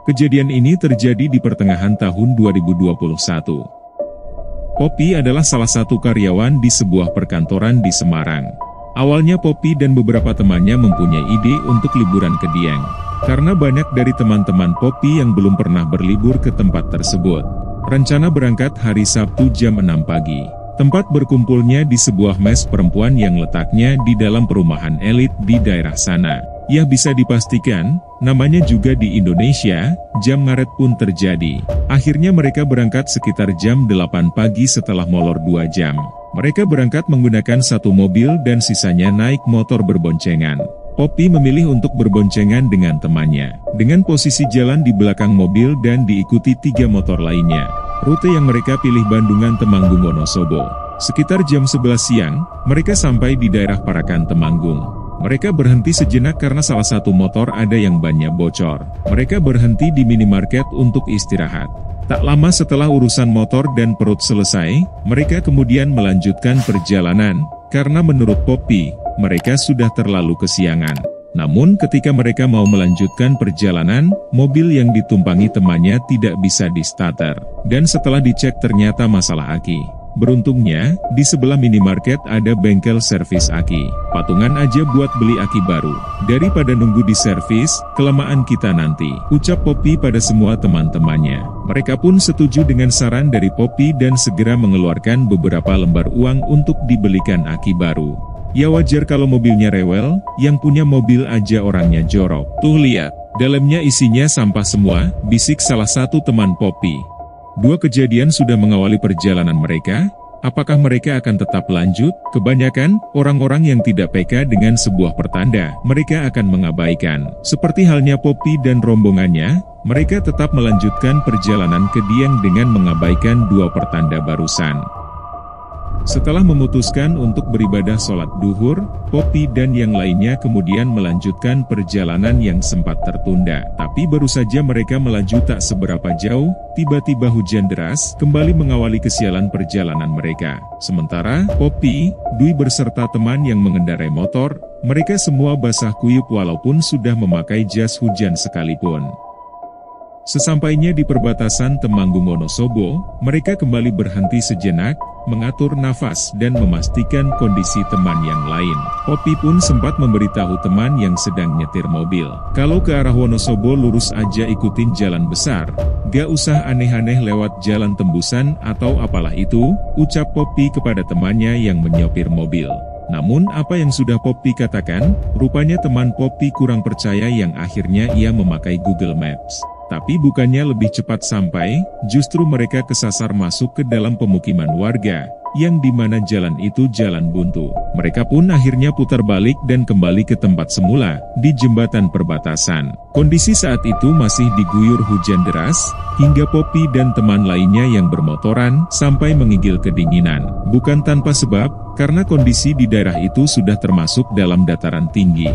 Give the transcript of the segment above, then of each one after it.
Kejadian ini terjadi di pertengahan tahun 2021. Poppy adalah salah satu karyawan di sebuah perkantoran di Semarang. Awalnya Poppy dan beberapa temannya mempunyai ide untuk liburan ke Dieng. Karena banyak dari teman-teman Poppy yang belum pernah berlibur ke tempat tersebut. Rencana berangkat hari Sabtu jam 6 pagi. Tempat berkumpulnya di sebuah mes perempuan yang letaknya di dalam perumahan elit di daerah sana. Ya bisa dipastikan, namanya juga di Indonesia, jam ngaret pun terjadi. Akhirnya mereka berangkat sekitar jam 8 pagi setelah molor 2 jam. Mereka berangkat menggunakan satu mobil dan sisanya naik motor berboncengan. Poppy memilih untuk berboncengan dengan temannya. Dengan posisi jalan di belakang mobil dan diikuti 3 motor lainnya. Rute yang mereka pilih Bandungan Temanggung Wonosobo. Sekitar jam 11 siang, mereka sampai di daerah Parakan Temanggung. Mereka berhenti sejenak karena salah satu motor ada yang bannya bocor. Mereka berhenti di minimarket untuk istirahat. Tak lama setelah urusan motor dan perut selesai, mereka kemudian melanjutkan perjalanan, karena menurut Poppy, mereka sudah terlalu kesiangan. Namun ketika mereka mau melanjutkan perjalanan, mobil yang ditumpangi temannya tidak bisa di-starter. Dan setelah dicek ternyata masalah aki. Beruntungnya, di sebelah minimarket ada bengkel servis aki. Patungan aja buat beli aki baru. Daripada nunggu di servis, kelamaan kita nanti, ucap Poppy pada semua teman-temannya. Mereka pun setuju dengan saran dari Poppy dan segera mengeluarkan beberapa lembar uang untuk dibelikan aki baru. Ya wajar kalau mobilnya rewel, yang punya mobil aja orangnya jorok. Tuh lihat, dalamnya isinya sampah semua, bisik salah satu teman Poppy. 2 kejadian sudah mengawali perjalanan mereka. Apakah mereka akan tetap lanjut? Kebanyakan orang-orang yang tidak peka dengan sebuah pertanda, mereka akan mengabaikan. Seperti halnya Poppy dan rombongannya, mereka tetap melanjutkan perjalanan ke Dieng dengan mengabaikan 2 pertanda barusan. Setelah memutuskan untuk beribadah sholat duhur, Poppy dan yang lainnya kemudian melanjutkan perjalanan yang sempat tertunda. Tapi baru saja mereka melaju tak seberapa jauh, tiba-tiba hujan deras kembali mengawali kesialan perjalanan mereka. Sementara, Poppy, Dwi beserta teman yang mengendarai motor, mereka semua basah kuyup walaupun sudah memakai jas hujan sekalipun. Sesampainya di perbatasan Temanggung Wonosobo, mereka kembali berhenti sejenak, mengatur nafas dan memastikan kondisi teman yang lain. Poppy pun sempat memberitahu teman yang sedang nyetir mobil, kalau ke arah Wonosobo lurus aja ikutin jalan besar, gak usah aneh-aneh lewat jalan tembusan atau apalah itu, ucap Poppy kepada temannya yang menyopir mobil. Namun apa yang sudah Poppy katakan, rupanya teman Poppy kurang percaya yang akhirnya ia memakai Google Maps. Tapi bukannya lebih cepat sampai, justru mereka kesasar masuk ke dalam pemukiman warga, yang dimana jalan itu jalan buntu. Mereka pun akhirnya putar balik dan kembali ke tempat semula, di jembatan perbatasan. Kondisi saat itu masih diguyur hujan deras, hingga Poppy dan teman lainnya yang bermotoran, sampai menggigil kedinginan. Bukan tanpa sebab, karena kondisi di daerah itu sudah termasuk dalam dataran tinggi.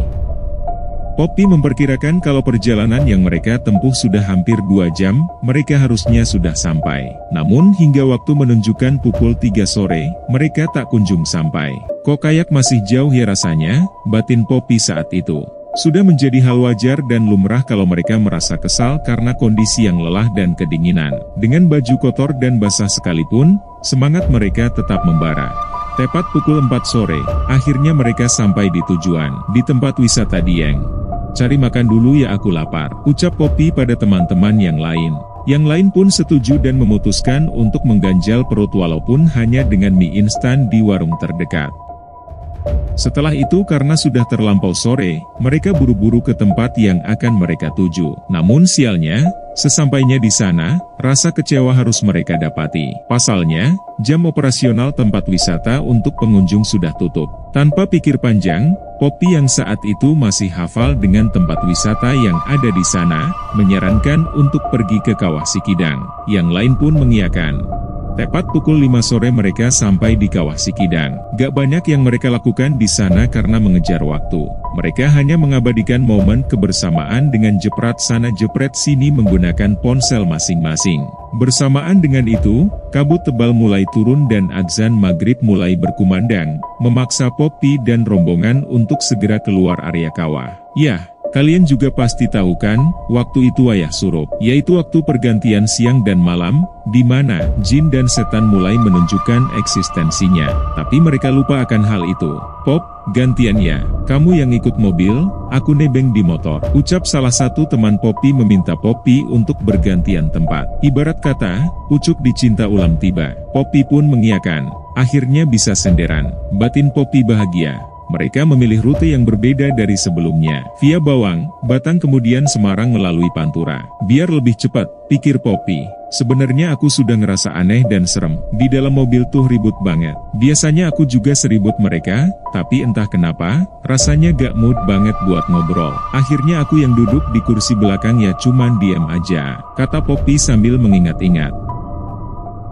Poppy memperkirakan kalau perjalanan yang mereka tempuh sudah hampir 2 jam, mereka harusnya sudah sampai. Namun hingga waktu menunjukkan pukul 3 sore, mereka tak kunjung sampai. Kok kayak masih jauh ya rasanya, batin Poppy saat itu. Sudah menjadi hal wajar dan lumrah kalau mereka merasa kesal karena kondisi yang lelah dan kedinginan. Dengan baju kotor dan basah sekalipun, semangat mereka tetap membara. Tepat pukul 4 sore, akhirnya mereka sampai di tujuan, di tempat wisata Dieng. Cari makan dulu ya aku lapar, ucap Poppy pada teman-teman yang lain. Yang lain pun setuju dan memutuskan untuk mengganjal perut walaupun hanya dengan mie instan di warung terdekat. Setelah itu karena sudah terlampau sore, mereka buru-buru ke tempat yang akan mereka tuju. Namun sialnya, sesampainya di sana, rasa kecewa harus mereka dapati. Pasalnya, jam operasional tempat wisata untuk pengunjung sudah tutup. Tanpa pikir panjang, Poppy yang saat itu masih hafal dengan tempat wisata yang ada di sana, menyarankan untuk pergi ke Kawah Sikidang. Yang lain pun mengiyakan. Tepat pukul 5 sore mereka sampai di Kawah Sikidang. Gak banyak yang mereka lakukan di sana karena mengejar waktu. Mereka hanya mengabadikan momen kebersamaan dengan jepret sana jepret sini menggunakan ponsel masing-masing. Bersamaan dengan itu, kabut tebal mulai turun dan adzan maghrib mulai berkumandang, memaksa Poppy dan rombongan untuk segera keluar area kawah. Yah, Kalian juga pasti tahu kan, waktu itu ayah surup, yaitu waktu pergantian siang dan malam, di mana jin dan setan mulai menunjukkan eksistensinya. Tapi mereka lupa akan hal itu. Pop, gantiannya, kamu yang ikut mobil, aku nebeng di motor. Ucap salah satu teman Poppy meminta Poppy untuk bergantian tempat. Ibarat kata, pucuk dicinta ulam tiba. Poppy pun mengiyakan. Akhirnya bisa senderan. Batin Poppy bahagia. Mereka memilih rute yang berbeda dari sebelumnya. Via Bawang, Batang kemudian Semarang melalui Pantura. Biar lebih cepat, pikir Poppy. Sebenarnya aku sudah ngerasa aneh dan serem. Di dalam mobil tuh ribut banget. Biasanya aku juga seribut mereka, tapi entah kenapa, rasanya gak mood banget buat ngobrol. Akhirnya aku yang duduk di kursi belakang ya cuman diam aja, kata Poppy sambil mengingat-ingat.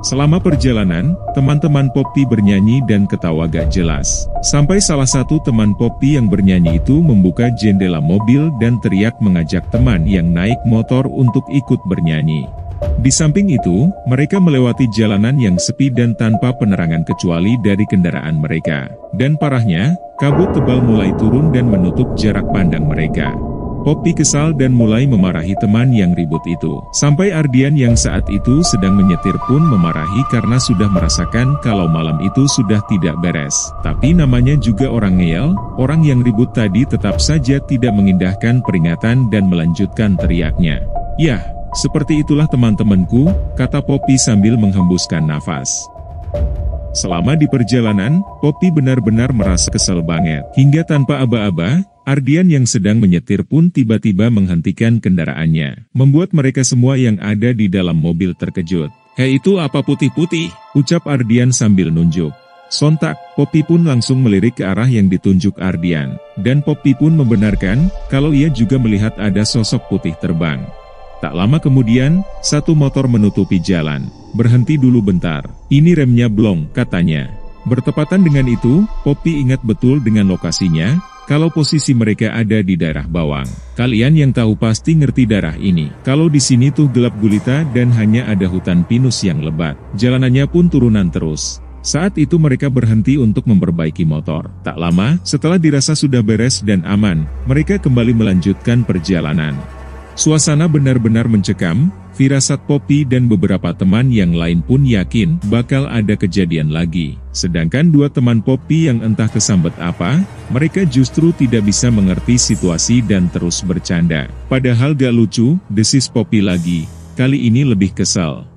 Selama perjalanan, teman-teman Poppy bernyanyi dan ketawa gak jelas. Sampai salah satu teman Poppy yang bernyanyi itu membuka jendela mobil dan teriak mengajak teman yang naik motor untuk ikut bernyanyi. Di samping itu, mereka melewati jalanan yang sepi dan tanpa penerangan kecuali dari kendaraan mereka. Dan parahnya, kabut tebal mulai turun dan menutup jarak pandang mereka. Poppy kesal dan mulai memarahi teman yang ribut itu. Sampai Ardian yang saat itu sedang menyetir pun memarahi karena sudah merasakan kalau malam itu sudah tidak beres. Tapi namanya juga orang ngeyel, orang yang ribut tadi tetap saja tidak mengindahkan peringatan dan melanjutkan teriaknya. Yah, seperti itulah teman-temanku, kata Poppy sambil menghembuskan nafas. Selama di perjalanan, Poppy benar-benar merasa kesal banget. Hingga tanpa aba-aba, Ardian yang sedang menyetir pun tiba-tiba menghentikan kendaraannya. Membuat mereka semua yang ada di dalam mobil terkejut. "Hei, itu apa putih-putih?" ucap Ardian sambil nunjuk. Sontak, Poppy pun langsung melirik ke arah yang ditunjuk Ardian. Dan Poppy pun membenarkan, kalau ia juga melihat ada sosok putih terbang. Tak lama kemudian, satu motor menutupi jalan. "Berhenti dulu bentar, ini remnya blong," katanya. Bertepatan dengan itu, Poppy ingat betul dengan lokasinya, kalau posisi mereka ada di daerah Bawang. Kalian yang tahu pasti ngerti daerah ini. Kalau di sini tuh gelap gulita dan hanya ada hutan pinus yang lebat. Jalanannya pun turunan terus. Saat itu mereka berhenti untuk memperbaiki motor. Tak lama, setelah dirasa sudah beres dan aman, mereka kembali melanjutkan perjalanan. Suasana benar-benar mencekam, firasat Poppy dan beberapa teman yang lain pun yakin bakal ada kejadian lagi. Sedangkan dua teman Poppy yang entah kesambet apa, mereka justru tidak bisa mengerti situasi dan terus bercanda. Padahal gak lucu, desis Poppy lagi, kali ini lebih kesal.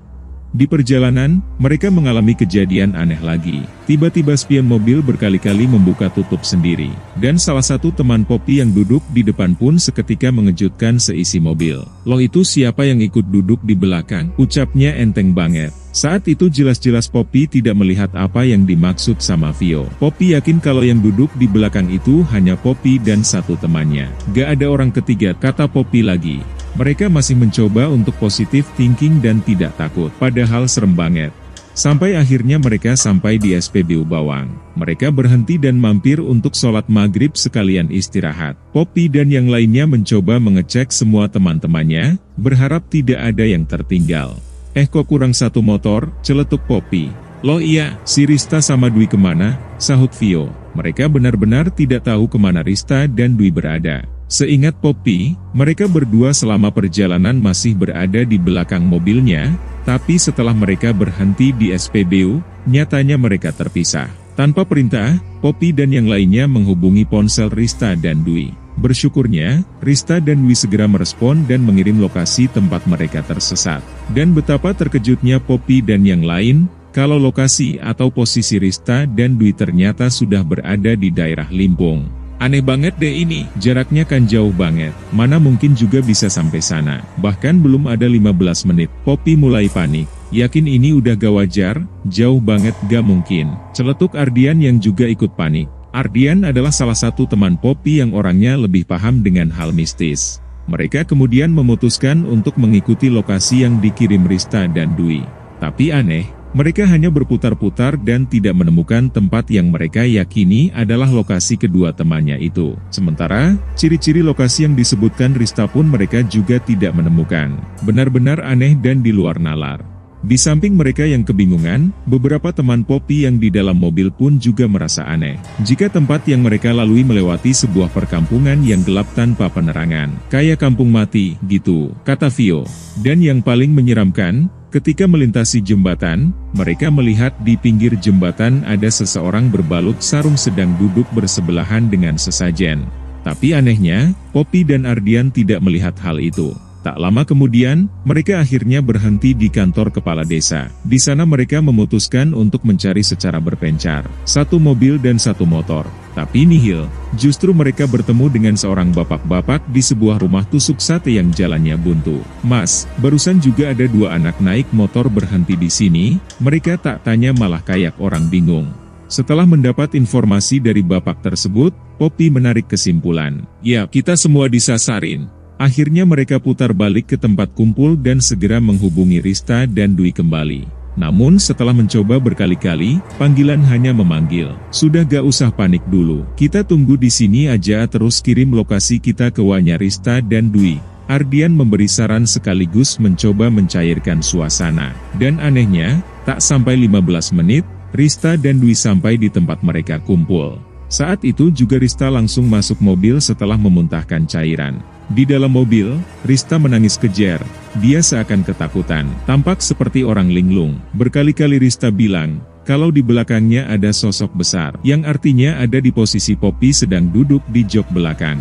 Di perjalanan, mereka mengalami kejadian aneh lagi. Tiba-tiba spion mobil berkali-kali membuka tutup sendiri. Dan salah satu teman Poppy yang duduk di depan pun seketika mengejutkan seisi mobil. "Loh, itu siapa yang ikut duduk di belakang?" ucapnya enteng banget. Saat itu jelas-jelas Poppy tidak melihat apa yang dimaksud sama Vio. Poppy yakin kalau yang duduk di belakang itu hanya Poppy dan satu temannya. "Gak ada orang ketiga," kata Poppy lagi. Mereka masih mencoba untuk positif thinking dan tidak takut, padahal serem banget. Sampai akhirnya mereka sampai di SPBU Bawang. Mereka berhenti dan mampir untuk sholat maghrib sekalian istirahat. Poppy dan yang lainnya mencoba mengecek semua teman-temannya, berharap tidak ada yang tertinggal. Kok kurang satu motor, celetuk Poppy. "Loh iya, si Rista sama Dwi kemana?" sahut Vio. Mereka benar-benar tidak tahu kemana Rista dan Dwi berada. Seingat Poppy, mereka berdua selama perjalanan masih berada di belakang mobilnya, tapi setelah mereka berhenti di SPBU, nyatanya mereka terpisah. Tanpa perintah, Poppy dan yang lainnya menghubungi ponsel Rista dan Dwi. Bersyukurnya, Rista dan Dwi segera merespon dan mengirim lokasi tempat mereka tersesat. Dan betapa terkejutnya Poppy dan yang lain, kalau lokasi atau posisi Rista dan Dwi ternyata sudah berada di daerah Limpung. "Aneh banget deh ini, jaraknya kan jauh banget, mana mungkin juga bisa sampai sana." Bahkan belum ada 15 menit, Poppy mulai panik. "Yakin ini udah gak wajar, jauh banget gak mungkin," celetuk Ardian yang juga ikut panik. Ardian adalah salah satu teman Poppy yang orangnya lebih paham dengan hal mistis. Mereka kemudian memutuskan untuk mengikuti lokasi yang dikirim Rista dan Dwi. Tapi aneh, mereka hanya berputar-putar dan tidak menemukan tempat yang mereka yakini adalah lokasi kedua temannya itu. Sementara, ciri-ciri lokasi yang disebutkan Rista pun mereka juga tidak menemukan. Benar-benar aneh dan di luar nalar. Di samping mereka yang kebingungan, beberapa teman Poppy yang di dalam mobil pun juga merasa aneh. Jika tempat yang mereka lalui melewati sebuah perkampungan yang gelap tanpa penerangan, kayak kampung mati, gitu, kata Vio. Dan yang paling menyeramkan, ketika melintasi jembatan, mereka melihat di pinggir jembatan ada seseorang berbalut sarung sedang duduk bersebelahan dengan sesajen. Tapi anehnya, Poppy dan Ardian tidak melihat hal itu. Tak lama kemudian, mereka akhirnya berhenti di kantor kepala desa. Di sana mereka memutuskan untuk mencari secara berpencar. Satu mobil dan satu motor. Tapi nihil, justru mereka bertemu dengan seorang bapak-bapak di sebuah rumah tusuk sate yang jalannya buntu. Mas, barusan juga ada dua anak naik motor berhenti di sini, mereka tak tanya malah kayak orang bingung. Setelah mendapat informasi dari bapak tersebut, Poppy menarik kesimpulan. Ya, kita semua disasarin. Akhirnya mereka putar balik ke tempat kumpul dan segera menghubungi Rista dan Dwi kembali. Namun setelah mencoba berkali-kali, panggilan hanya memanggil. Sudah gak usah panik dulu, kita tunggu di sini aja terus kirim lokasi kita ke Wanya Rista dan Dwi. Ardian memberi saran sekaligus mencoba mencairkan suasana. Dan anehnya, tak sampai 15 menit, Rista dan Dwi sampai di tempat mereka kumpul. Saat itu juga Rista langsung masuk mobil setelah memuntahkan cairan. Di dalam mobil, Rista menangis kejer. Dia seakan ketakutan, tampak seperti orang linglung. Berkali-kali Rista bilang, kalau di belakangnya ada sosok besar, yang artinya ada di posisi Poppy sedang duduk di jok belakang.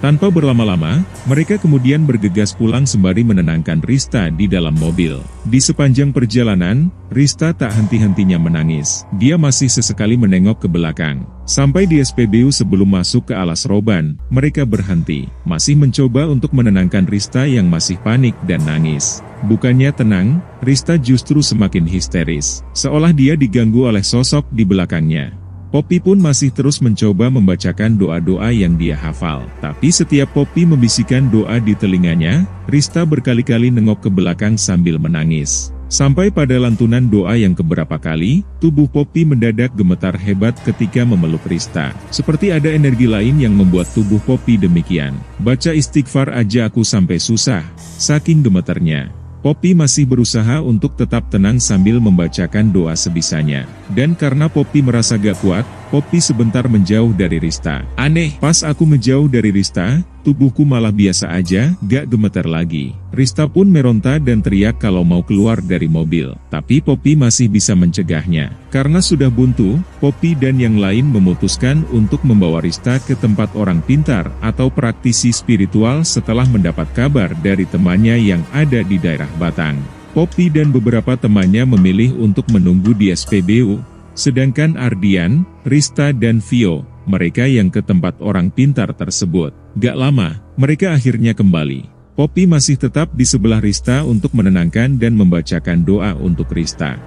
Tanpa berlama-lama, mereka kemudian bergegas pulang sembari menenangkan Rista di dalam mobil. Di sepanjang perjalanan, Rista tak henti-hentinya menangis. Dia masih sesekali menengok ke belakang. Sampai di SPBU sebelum masuk ke alas roban, mereka berhenti. Masih mencoba untuk menenangkan Rista yang masih panik dan nangis. Bukannya tenang, Rista justru semakin histeris. Seolah dia diganggu oleh sosok di belakangnya. Poppy pun masih terus mencoba membacakan doa-doa yang dia hafal. Tapi setiap Poppy membisikkan doa di telinganya, Rista berkali-kali nengok ke belakang sambil menangis. Sampai pada lantunan doa yang keberapa kali, tubuh Poppy mendadak gemetar hebat ketika memeluk Rista. Seperti ada energi lain yang membuat tubuh Poppy demikian. Baca istighfar aja aku sampai susah, saking gemeternya. Poppy masih berusaha untuk tetap tenang sambil membacakan doa sebisanya. Dan karena Poppy merasa gak kuat, Poppy sebentar menjauh dari Rista. Aneh, pas aku menjauh dari Rista, tubuhku malah biasa aja, gak gemeter lagi. Rista pun meronta dan teriak kalau mau keluar dari mobil. Tapi Poppy masih bisa mencegahnya. Karena sudah buntu, Poppy dan yang lain memutuskan untuk membawa Rista ke tempat orang pintar atau praktisi spiritual setelah mendapat kabar dari temannya yang ada di daerah Batang. Poppy dan beberapa temannya memilih untuk menunggu di SPBU, sedangkan Ardian, Rista dan Vio, mereka yang ke tempat orang pintar tersebut. Gak lama, mereka akhirnya kembali. Poppy masih tetap di sebelah Rista untuk menenangkan dan membacakan doa untuk Rista.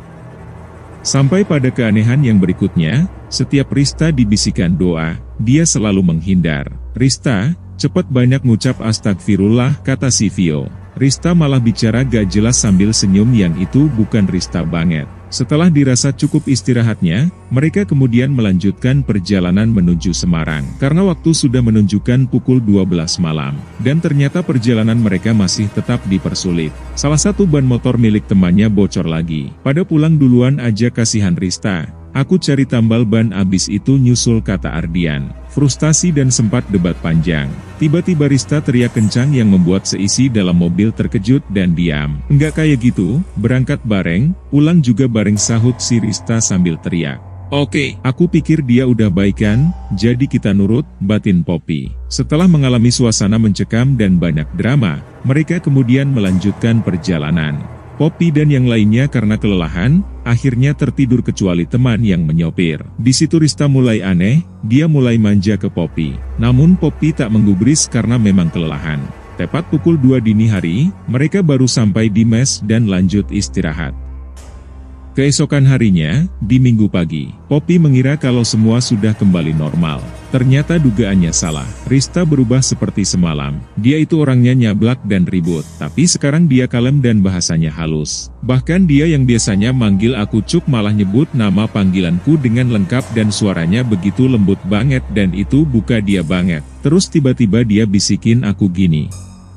Sampai pada keanehan yang berikutnya, setiap Rista dibisikkan doa, dia selalu menghindar. Rista, cepat banyak ngucap astagfirullah, kata si Vio. Rista malah bicara gak jelas sambil senyum yang itu bukan Rista banget. Setelah dirasa cukup istirahatnya, mereka kemudian melanjutkan perjalanan menuju Semarang. Karena waktu sudah menunjukkan pukul 12 malam. Dan ternyata perjalanan mereka masih tetap dipersulit. Salah satu ban motor milik temannya bocor lagi. Pada pulang duluan aja kasihan Rista. Aku cari tambal ban abis itu nyusul, kata Ardian. Frustasi dan sempat debat panjang. Tiba-tiba Rista teriak kencang yang membuat seisi dalam mobil terkejut dan diam. Enggak kayak gitu, berangkat bareng, pulang juga bareng, sahut si Rista sambil teriak. Oke, aku pikir dia udah baikan, jadi kita nurut, batin Poppy. Setelah mengalami suasana mencekam dan banyak drama, mereka kemudian melanjutkan perjalanan. Poppy dan yang lainnya karena kelelahan, akhirnya tertidur kecuali teman yang menyopir. Di situ Rista mulai aneh, dia mulai manja ke Poppy. Namun Poppy tak menggubris karena memang kelelahan. Tepat pukul 2 dini hari, mereka baru sampai di mes dan lanjut istirahat. Keesokan harinya, di Minggu pagi, Poppy mengira kalau semua sudah kembali normal. Ternyata dugaannya salah. Rista berubah seperti semalam. Dia itu orangnya nyablak dan ribut, tapi sekarang dia kalem dan bahasanya halus. Bahkan dia yang biasanya manggil aku Cuk malah nyebut nama panggilanku dengan lengkap dan suaranya begitu lembut banget dan itu bukan dia banget. Terus tiba-tiba dia bisikin aku gini.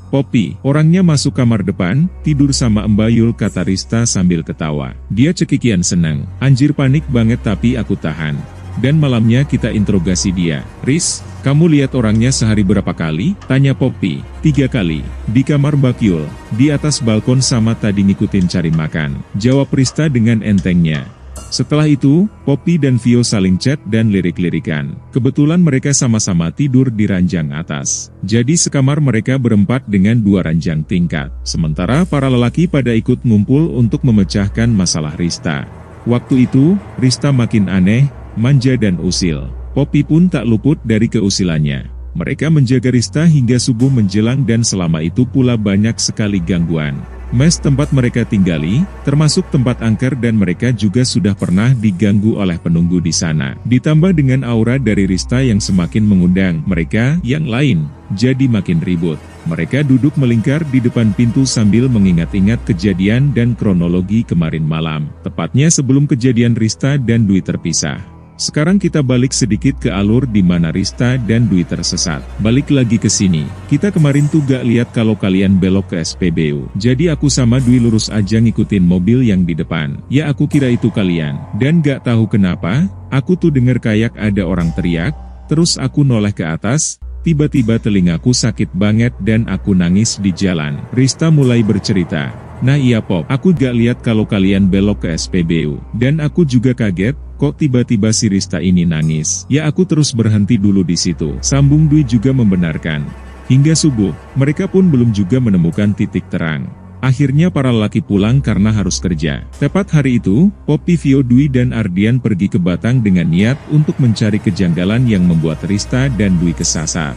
Poppy, orangnya masuk kamar depan, tidur sama Mbayul, kata Rista sambil ketawa. Dia cekikian senang. Anjir, panik banget tapi aku tahan. Dan malamnya kita interogasi dia. Riz, kamu lihat orangnya sehari berapa kali? Tanya Poppy. 3 kali. Di kamar Bakyul, di atas balkon sama tadi ngikutin cari makan. Jawab Rista dengan entengnya. Setelah itu, Poppy dan Vio saling chat dan lirik-lirikan. Kebetulan mereka sama-sama tidur di ranjang atas. Jadi sekamar mereka berempat dengan 2 ranjang tingkat. Sementara para lelaki pada ikut ngumpul untuk memecahkan masalah Rista. Waktu itu, Rista makin aneh, manja dan usil. Poppy pun tak luput dari keusilannya. Mereka menjaga Rista hingga subuh menjelang dan selama itu pula banyak sekali gangguan. Mes tempat mereka tinggali, termasuk tempat angker dan mereka juga sudah pernah diganggu oleh penunggu di sana. Ditambah dengan aura dari Rista yang semakin mengundang mereka yang lain, jadi makin ribut. Mereka duduk melingkar di depan pintu sambil mengingat-ingat kejadian dan kronologi kemarin malam. Tepatnya sebelum kejadian Rista dan Dwi terpisah. Sekarang kita balik sedikit ke alur di mana Rista dan Dwi tersesat. Balik lagi ke sini. Kita kemarin tuh gak lihat kalau kalian belok ke SPBU. Jadi aku sama Dwi lurus aja ngikutin mobil yang di depan. Ya aku kira itu kalian. Dan gak tahu kenapa, aku tuh denger kayak ada orang teriak. Terus aku noleh ke atas. Tiba-tiba telingaku sakit banget dan aku nangis di jalan. Rista mulai bercerita. Nah iya Pop, aku gak lihat kalau kalian belok ke SPBU. Dan aku juga kaget, kok tiba-tiba si Rista ini nangis. Ya aku terus berhenti dulu di situ. Sambung Dwi juga membenarkan. Hingga subuh, mereka pun belum juga menemukan titik terang. Akhirnya para lelaki pulang karena harus kerja. Tepat hari itu, Poppy, Vio, Dwi dan Ardian pergi ke Batang dengan niat untuk mencari kejanggalan yang membuat Rista dan Dwi kesasar.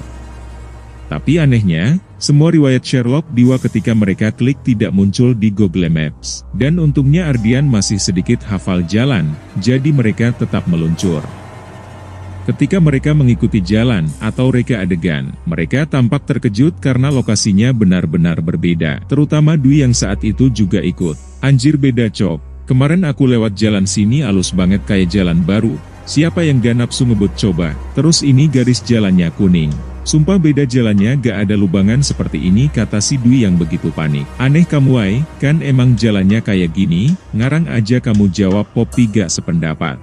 Tapi anehnya, semua riwayat Sherlock Diwa ketika mereka klik tidak muncul di Google Maps. Dan untungnya Ardian masih sedikit hafal jalan, jadi mereka tetap meluncur. Ketika mereka mengikuti jalan atau reka adegan, mereka tampak terkejut karena lokasinya benar-benar berbeda. Terutama Dwi yang saat itu juga ikut. Anjir beda cok, kemarin aku lewat jalan sini halus banget kayak jalan baru. Siapa yang gak nafsu ngebut coba? Terus ini garis jalannya kuning. Sumpah beda jalannya, gak ada lubangan seperti ini, kata si Dwi yang begitu panik. Aneh kamu ay, kan emang jalannya kayak gini? Ngarang aja kamu, jawab Poppy gak sependapat.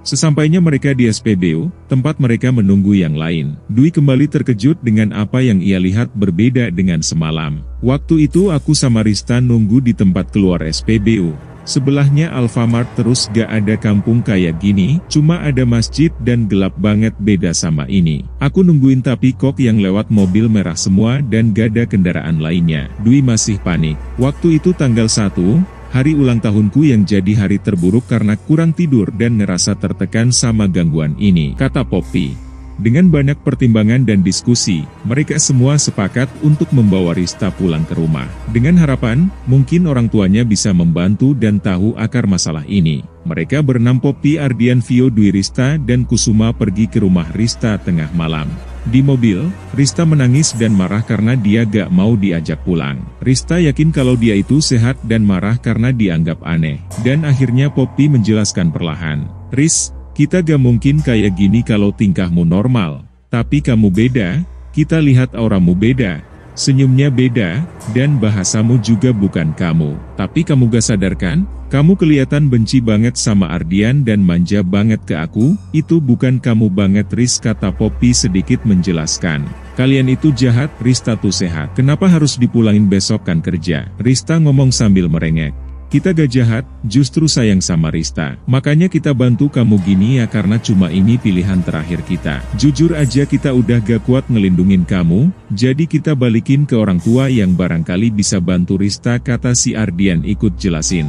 Sesampainya mereka di SPBU, tempat mereka menunggu yang lain, Dwi kembali terkejut dengan apa yang ia lihat berbeda dengan semalam. Waktu itu aku sama Rista nunggu di tempat keluar SPBU. Sebelahnya Alfamart, terus gak ada kampung kayak gini, cuma ada masjid dan gelap banget, beda sama ini. Aku nungguin tapi kok yang lewat mobil merah semua dan gak ada kendaraan lainnya. Dwi masih panik. Waktu itu tanggal 1, hari ulang tahunku yang jadi hari terburuk karena kurang tidur dan ngerasa tertekan sama gangguan ini, kata Poppy. Dengan banyak pertimbangan dan diskusi, mereka semua sepakat untuk membawa Rista pulang ke rumah. Dengan harapan, mungkin orang tuanya bisa membantu dan tahu akar masalah ini. Mereka berenam, Poppy, Ardian, Vio, Dwi, Rista, dan Kusuma pergi ke rumah Rista tengah malam. Di mobil, Rista menangis dan marah karena dia gak mau diajak pulang. Rista yakin kalau dia itu sehat dan marah karena dianggap aneh. Dan akhirnya Poppy menjelaskan perlahan. Riz, kita gak mungkin kayak gini kalau tingkahmu normal. Tapi kamu beda, kita lihat auramu beda, senyumnya beda, dan bahasamu juga bukan kamu. Tapi kamu gak sadarkan? Kamu kelihatan benci banget sama Ardian dan manja banget ke aku, itu bukan kamu banget Riz, kata Poppy sedikit menjelaskan. Kalian itu jahat, Rista tuh sehat. Kenapa harus dipulangin besok kan kerja? Rista ngomong sambil merengek. Kita gak jahat, justru sayang sama Rista. Makanya kita bantu kamu gini ya karena cuma ini pilihan terakhir kita. Jujur aja kita udah gak kuat ngelindungin kamu, jadi kita balikin ke orang tua yang barangkali bisa bantu Rista, kata si Ardian ikut jelasin.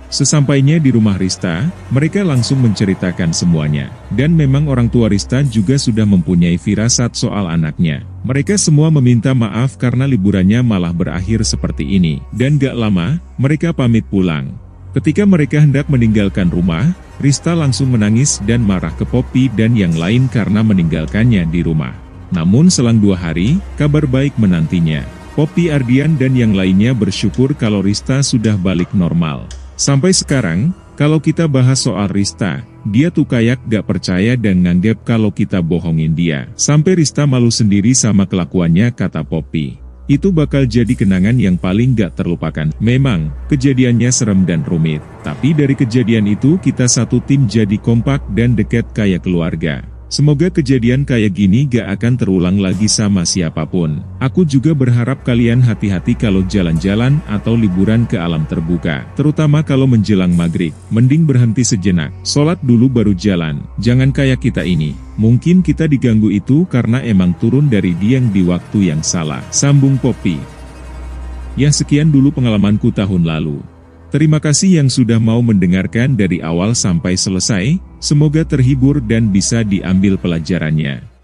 Sesampainya di rumah Rista, mereka langsung menceritakan semuanya. Dan memang orang tua Rista juga sudah mempunyai firasat soal anaknya. Mereka semua meminta maaf karena liburannya malah berakhir seperti ini. Dan gak lama, mereka pamit pulang. Ketika mereka hendak meninggalkan rumah, Rista langsung menangis dan marah ke Poppy dan yang lain karena meninggalkannya di rumah. Namun selang 2 hari, kabar baik menantinya. Poppy, Ardian dan yang lainnya bersyukur kalau Rista sudah balik normal. Sampai sekarang, Kalau kita bahas soal Rista, dia tuh kayak gak percaya dan nganggep kalau kita bohongin dia. Sampai Rista malu sendiri sama kelakuannya, kata Poppy. Itu bakal jadi kenangan yang paling gak terlupakan. Memang, kejadiannya serem dan rumit. Tapi dari kejadian itu kita satu tim jadi kompak dan dekat kayak keluarga. Semoga kejadian kayak gini gak akan terulang lagi sama siapapun. Aku juga berharap kalian hati-hati kalau jalan-jalan atau liburan ke alam terbuka. Terutama kalau menjelang maghrib, mending berhenti sejenak, sholat dulu baru jalan. Jangan kayak kita ini. Mungkin kita diganggu itu karena emang turun dari Dieng di waktu yang salah, sambung Poppy. Ya sekian dulu pengalamanku tahun lalu. Terima kasih yang sudah mau mendengarkan dari awal sampai selesai, semoga terhibur dan bisa diambil pelajarannya.